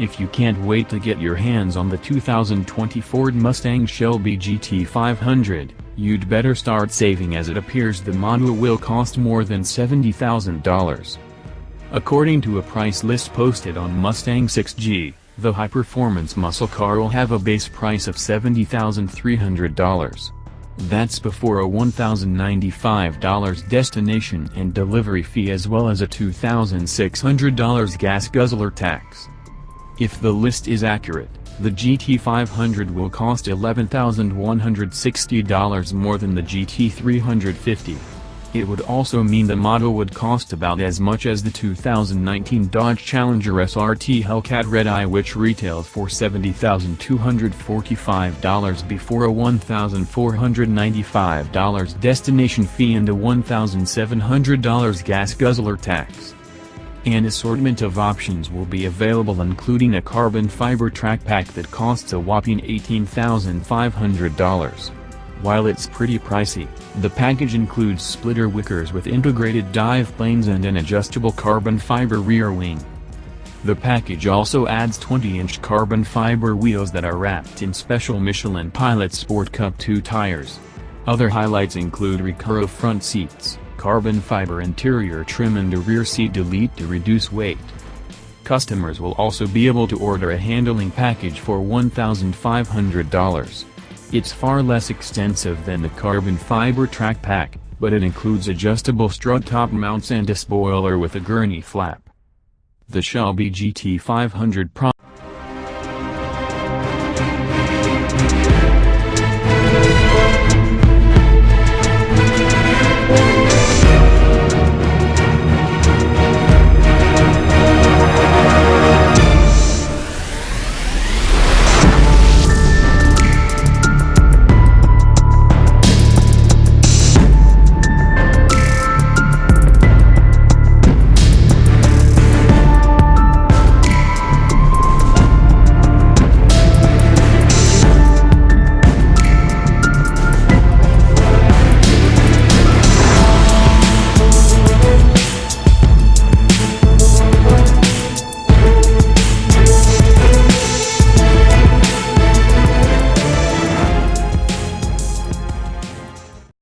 If you can't wait to get your hands on the 2020 Ford Mustang Shelby GT500, you'd better start saving, as it appears the model will cost more than $70,000. According to a price list posted on Mustang 6G, the high-performance muscle car will have a base price of $70,300. That's before a $1,095 destination and delivery fee, as well as a $2,600 gas guzzler tax. If the list is accurate, the GT500 will cost $11,160 more than the GT350. It would also mean the model would cost about as much as the 2019 Dodge Challenger SRT Hellcat Redeye, which retailed for $70,245 before a $1,495 destination fee and a $1,700 gas guzzler tax. An assortment of options will be available, including a carbon fiber track pack that costs a whopping $18,500. While it's pretty pricey, the package includes splitter wickers with integrated dive planes and an adjustable carbon fiber rear wing. The package also adds 20-inch carbon fiber wheels that are wrapped in special Michelin Pilot Sport Cup 2 tires. Other highlights include Recaro front seats, carbon fiber interior trim, and a rear seat delete to reduce weight. Customers will also be able to order a handling package for $1,500. It's far less extensive than the carbon fiber track pack, but it includes adjustable strut top mounts and a spoiler with a gurney flap. The Shelby GT500